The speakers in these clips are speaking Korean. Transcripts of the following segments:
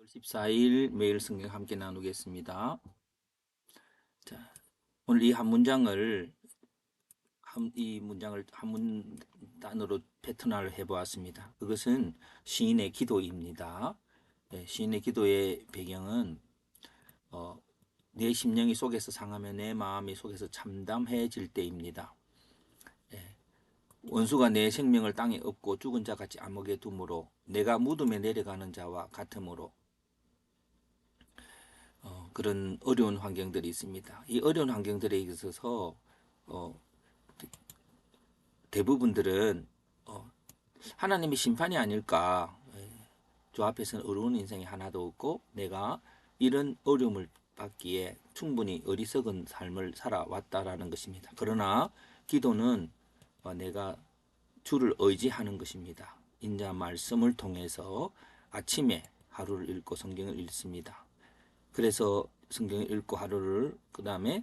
14일 매일 성경 함께 나누겠습니다. 자, 오늘 이 문장을 한 문단으로 패턴화를 해보았습니다. 그것은 시인의 기도입니다. 시인의 기도의 배경은 어, 내 심령이 속에서 상하며 내 마음이 속에서 참담해질 때입니다. 원수가 내 생명을 땅에 엎고 죽은 자 같이 암흑에 두므로 내가 무덤에 내려가는 자와 같으므로 그런 어려운 환경들이 있습니다. 이 어려운 환경들에 있어서 어, 대부분들은 하나님의 심판이 아닐까. 저 앞에서는 어려운 인생이 하나도 없고 내가 이런 어려움을 받기에 충분히 어리석은 삶을 살아왔다라는 것입니다. 그러나 기도는 내가 주를 의지하는 것입니다. 인자 말씀을 통해서 아침에 하루를 읽고 성경을 읽습니다. 그래서 성경을 읽고 하루를 그 다음에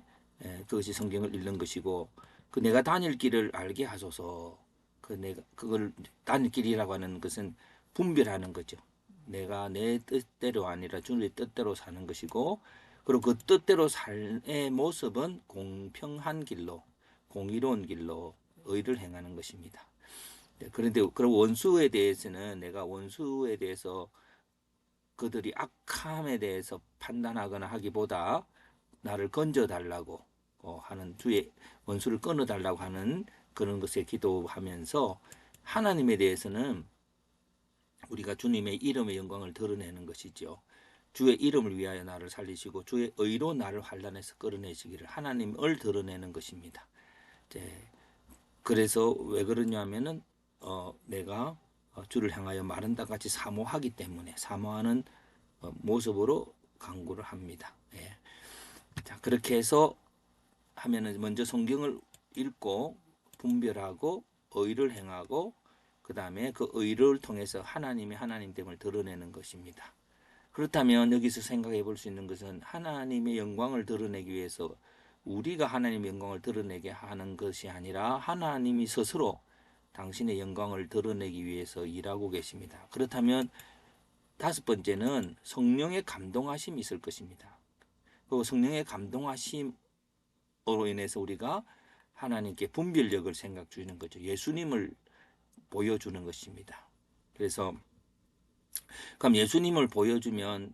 그것이 성경을 읽는 것이고 그 내가 다닐 길을 알게 하소서. 그 내가 그걸 다닐 길이라고 하는 것은 분별하는 거죠. 내가 내 뜻대로 아니라 주의 뜻대로 사는 것이고 그리고 그 뜻대로 삶의 모습은 공평한 길로 공의로운 길로 의를 행하는 것입니다. 그런데 그리고 원수에 대해서는 내가 원수에 대해서 그들이 악함에 대해서 판단하거나 하기보다 나를 건져달라고 하는 주의 원수를 끊어달라고 하는 그런 것에 기도하면서 하나님에 대해서는 우리가 주님의 이름의 영광을 드러내는 것이죠. 주의 이름을 위하여 나를 살리시고 주의 의로 나를 환난에서 끌어내시기를 하나님을 드러내는 것입니다. 그래서 왜 그러냐면은 내가 주를 향하여 마른 땅같이 사모하기 때문에 사모하는 모습으로 강구를 합니다. 예. 자, 그렇게 해서 하면은 먼저 성경을 읽고 분별하고 의를 행하고 그 다음에 그 의를 통해서 하나님의 하나님됨을 드러내는 것입니다. 그렇다면 여기서 생각해 볼 수 있는 것은 하나님의 영광을 드러내기 위해서 우리가 하나님의 영광을 드러내게 하는 것이 아니라 하나님이 스스로 당신의 영광을 드러내기 위해서 일하고 계십니다. 그렇다면 다섯 번째는 성령의 감동하심이 있을 것입니다. 그 성령의 감동하심으로 인해서 우리가 하나님께 분별력을 생각 주는 거죠. 예수님을 보여주는 것입니다. 그래서 그럼 예수님을 보여주시는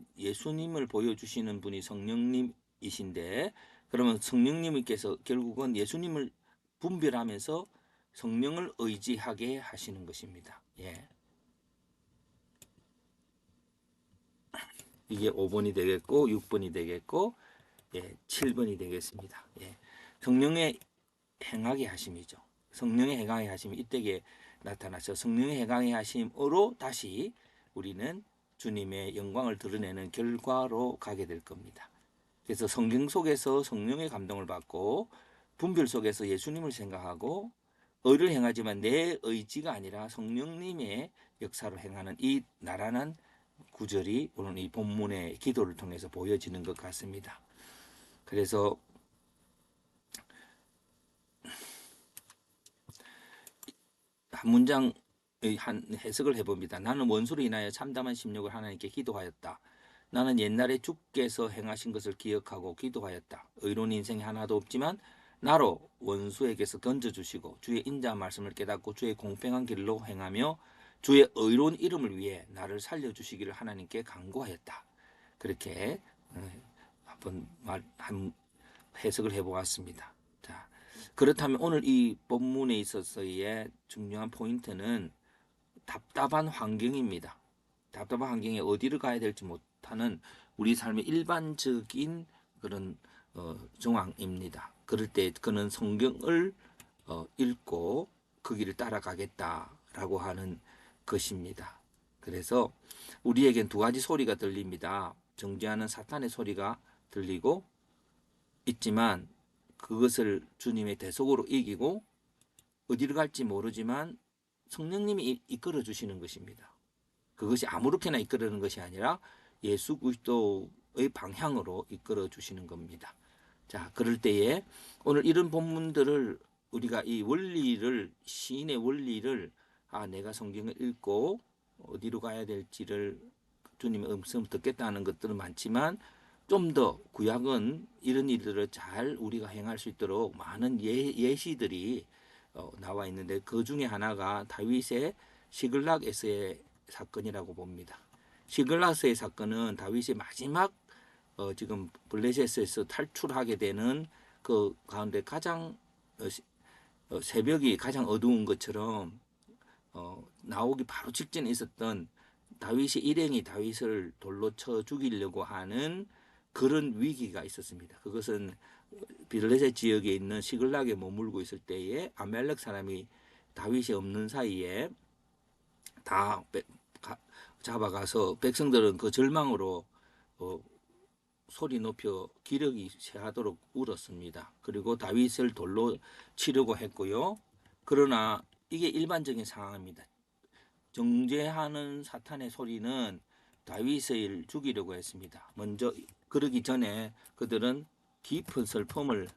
분이 성령님이신데 그러면 성령님께서 결국은 예수님을 분별하면서 성령을 의지하게 하시는 것입니다. 예. 이게 5번이 되겠고 6번이 되겠고 7번이 되겠습니다. 성령의 행하게 하심이죠. 성령의 행하게 하심이 이때에 나타나서 성령의 행하게 하심으로 다시 우리는 주님의 영광을 드러내는 결과로 가게 될 겁니다. 그래서 성경 속에서 성령의 감동을 받고 분별 속에서 예수님을 생각하고 의를 행하지만 내 의지가 아니라 성령님의 역사로 행하는 이 나라는 구절이 오늘 이 본문의 기도를 통해서 보여지는 것 같습니다. 그래서 한 문장의 한 해석을 해봅니다. 나는 원수로 인하여 참담한 심령을 하나님께 기도하였다. 나는 옛날에 주께서 행하신 것을 기억하고 기도하였다. 의로운 인생이 하나도 없지만 나로 원수에게서 던져주시고 주의 인자 말씀을 깨닫고 주의 공평한 길로 행하며 주의 의로운 이름을 위해 나를 살려주시기를 하나님께 간구하였다. 그렇게 한 해석을 해보았습니다. 자, 그렇다면 오늘 이 본문에 있어서의 중요한 포인트는 답답한 환경입니다. 답답한 환경에 어디를 가야 될지 못하는 우리 삶의 일반적인 그런 정황입니다. 그럴 때 그는 성경을 읽고 그 길을 따라가겠다라고 하는 것입니다. 그래서 우리에겐 두 가지 소리가 들립니다. 정죄하는 사탄의 소리가 들리고 있지만 그것을 주님의 대속으로 이기고 어디를 갈지 모르지만 성령님이 이끌어 주시는 것입니다. 그것이 아무렇게나 이끌어는 것이 아니라 예수 그리스도의 방향으로 이끌어 주시는 겁니다. 자, 그럴 때에 오늘 이런 본문들을 우리가 이 원리를 시인의 원리를 내가 성경을 읽고 어디로 가야 될지를 주님의 음성을 듣겠다는 것들은 많지만 좀 더 구약은 이런 일들을 잘 우리가 행할 수 있도록 많은 예시들이 나와 있는데 그 중에 하나가 다윗의 시글락에서의 사건이라고 봅니다. 시글락에서의 사건은 다윗이 마지막 지금 블레셋에서 탈출하게 되는 그 가운데 가장 새벽이 가장 어두운 것처럼 나오기 바로 직전에 있었던 다윗이 일행이 다윗을 돌로 쳐 죽이려고 하는 그런 위기가 있었습니다. 그것은 블레셋 지역에 있는 시글락에 머물고 있을 때에 아말렉 사람이 다윗이 없는 사이에 다 잡아가서 백성들은 그 절망으로 소리 높여 기력이 쇠하도록 울었습니다. 그리고 다윗을 돌로 치려고 했고요. 그러나 이게 일반적인 상황입니다. 정죄하는 사탄의 소리는 다윗을 죽이려고 했습니다. 먼저 그러기 전에 그들은 깊은 슬픔을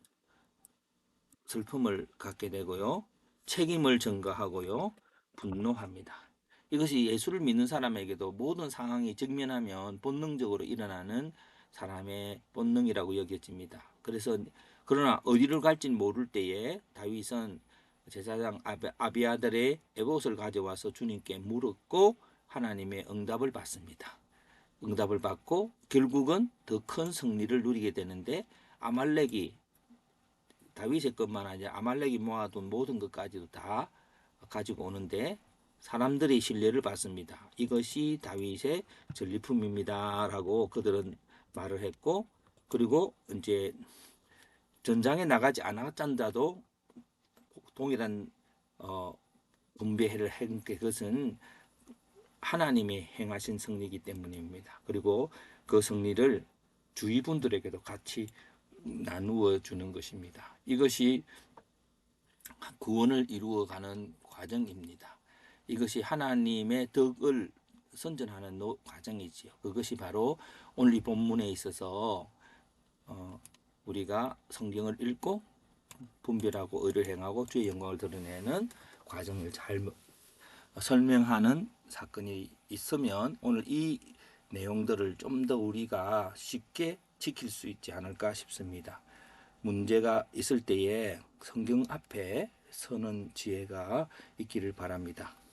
갖게 되고요. 책임을 전가하고요. 분노합니다. 이것이 예수를 믿는 사람에게도 모든 상황이 직면하면 본능적으로 일어나는 사람의 본능이라고 여겨집니다. 그래서 그러나 어디를 갈지는 모를 때에 다윗은 제사장 아비아달의 에봇을 가져와서 주님께 물었고 하나님의 응답을 받습니다. 응답을 받고 결국은 더 큰 승리를 누리게 되는데 아말렉이 다윗의 것만 아니라 아말렉이 모아둔 모든 것까지도 다 가지고 오는데 사람들의 신뢰를 받습니다. 이것이 다윗의 전리품입니다라고 그들은 말을 했고 그리고 이제 전장에 나가지 않았던다도 동일한 분배를 한 게 그것은 하나님이 행하신 승리이기 때문입니다. 그리고 그 승리를 주위 분들에게도 같이 나누어 주는 것입니다. 이것이 구원을 이루어가는 과정입니다. 이것이 하나님의 덕을 선전하는 과정이지요. 그것이 바로 오늘 이 본문에 있어서 우리가 성경을 읽고 분별하고 의를 행하고 주의 영광을 드러내는 과정을 잘 설명하는 사건이 있으면 오늘 이 내용들을 좀 더 우리가 쉽게 지킬 수 있지 않을까 싶습니다. 문제가 있을 때에 성경 앞에 서는 지혜가 있기를 바랍니다.